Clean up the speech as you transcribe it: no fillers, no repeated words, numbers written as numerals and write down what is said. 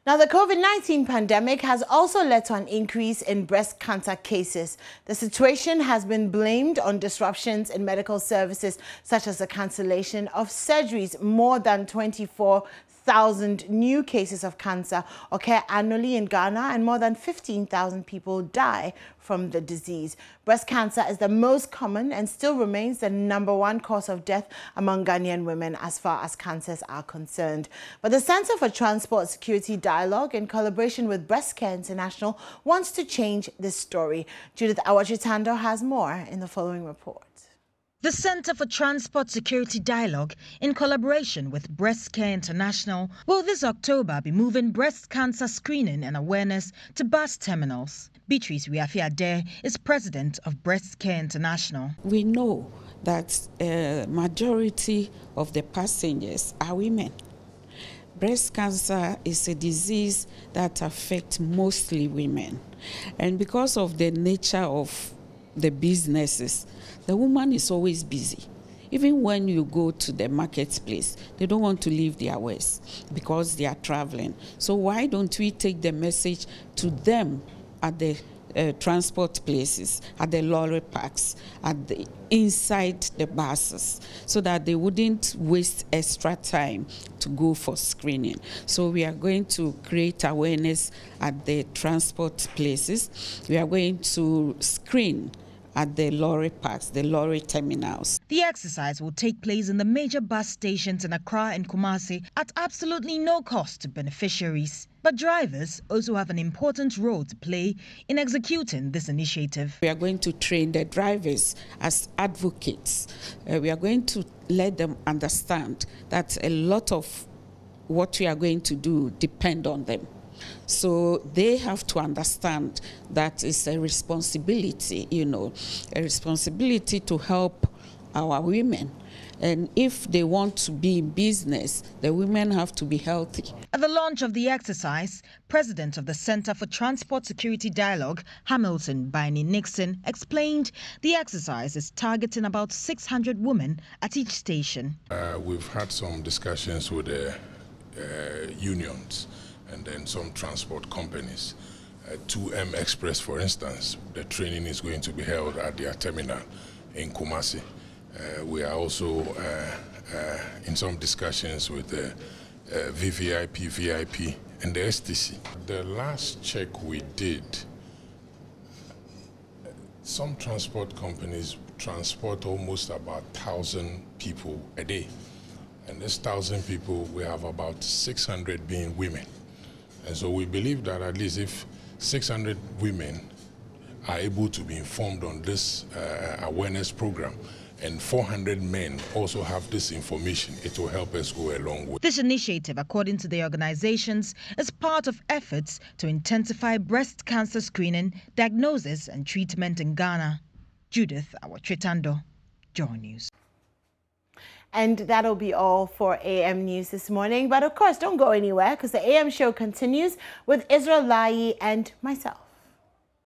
Now, the COVID-19 pandemic has also led to an increase in breast cancer cases. The situation has been blamed on disruptions in medical services, such as the cancellation of surgeries. More than 24,000 new cases of cancer occur annually in Ghana, and more than 15,000 people die from the disease. Breast cancer is the most common and still remains the #1 cause of death among Ghanaian women as far as cancers are concerned. But the Center for Transport Security Dialogue, in collaboration with Breast Care International, wants to change this story. Judith Awachitando has more in the following report. The Center for Transport Security Dialogue, in collaboration with Breast Care International, will this October be moving breast cancer screening and awareness to bus terminals. Beatrice Wiafiade is president of Breast Care International. We know that a majority of the passengers are women. Breast cancer is a disease that affects mostly women. And because of the nature of the businesses, the woman is always busy. Even when you go to the marketplace, they don't want to leave their house because they are traveling. So why don't we take the message to them at the transport places, at the lorry parks, inside the buses, so that they wouldn't waste extra time to go for screening. So we are going to create awareness at the transport places. We are going to screen at the lorry parks, the lorry terminals. The exercise will take place in the major bus stations in Accra and Kumasi at absolutely no cost to beneficiaries. But drivers also have an important role to play in executing this initiative. We are going to train the drivers as advocates. We are going to let them understand that a lot of what we are going to do depend on them. So they have to understand that it's a responsibility, a responsibility to help our women. And if they want to be in business, the women have to be healthy. At the launch of the exercise, President of the Center for Transport Security Dialogue, Hamilton Baini Nixon, explained the exercise is targeting about 600 women at each station. We've had some discussions with the unions and then some transport companies. 2M Express, for instance, the training is going to be held at their terminal in Kumasi. We are also in some discussions with the VVIP, VIP, and the STC. The last check we did, some transport companies transport almost about 1,000 people a day. And this 1,000 people, we have about 600 being women. And so we believe that at least if 600 women are able to be informed on this awareness program, and 400 men also have this information, it will help us go a long way. This initiative, according to the organizations, is part of efforts to intensify breast cancer screening, diagnosis and treatment in Ghana. Judith Awachitando, Joy News. And that'll be all for AM News this morning. But of course, don't go anywhere, because the AM show continues with Israel Lai and myself.